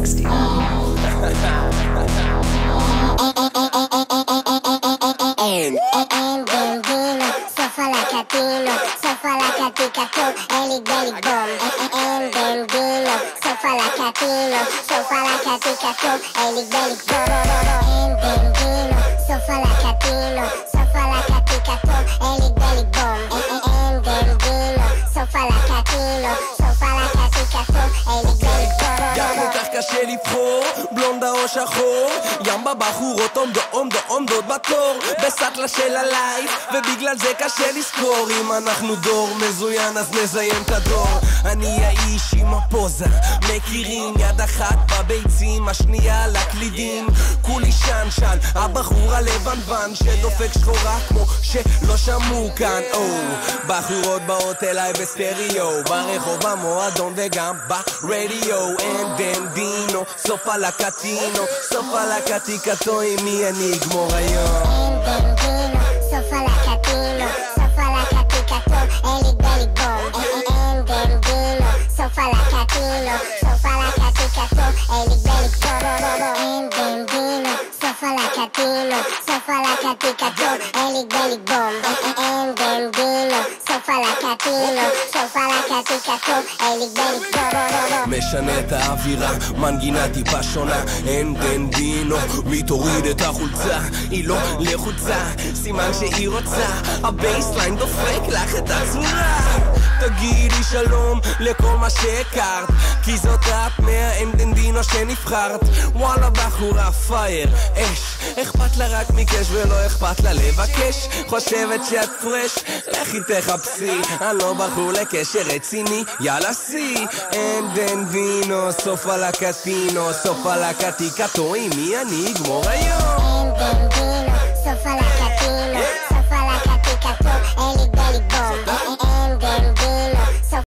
gangster. סוף על הקטינו, סוף על הקטיקתו, אלי גליק בום. אין בנדינו, סוף על הקטינו, סוף על הקטיקתו, אלי גליק בום. אין בנדינו, סוף על הקטינו, סוף על הקטיקתו, אלי גליק בום. אין בנדינו, סוף על הקטינו, סוף על הקטיקתו, אלי גליק בום. גם כל כך קשה לבחור, בלונדה או שחור, ים בבחורות עומדות בתור בסטלה של הלייף, ובגלל זה קשה לזכור. אם אנחנו דור מזוין אז נזיין את הדור. אני האיש עם הפוזה, מכירים יד אחת בביצים, השנייה על הקלידים. כולי שנשן, הבחור הלבנוון שדופק שחורה כמו שלא שמעו כאן. בחורות באות אליי בסטריאו, ברחוב במועדון וגם ברדיו. אין בנדינו, סוף על הקטינו, סוף על הקטיקתו, עם מי אני אגמור היום. אין בנדינו, סוף על הקטינו, סוף על הקטיקתו, אלי גליק בום. אין בנדינו, סוף על הקטינו, סוף על הקטיקתו, אלי גליק בום. אין בנדינו, סוף על הקטינו, סוף על הקטיקתו, אלי גליק בום. אין בנדינו, סוף על הקטינו, סוף על הקטיקתו, אלי גליק בום. משנה את האווירה, מנגינה טיפה שונה. אין בנדינו, מי תוריד את החולצה? היא לא לחוצה, סימן שהיא רוצה, הבייסליין דופק לך את הצורה. תגידי שלום לכל מה שהכרת, כי זאת את מהאין בנדינו שנבחרת. וואלה בחורה פייר, אש, אכפת לה רק מקש ולא אכפת לה לבקש. חושבת שאת פרש, לכי תחפשי, אני לא בחור לקשר רציני, יאללה סי. אין בנדינו, סוף על הקטינו, סוף על הקטיקתו, עם מי אני אגמור היום. אין בנדינו,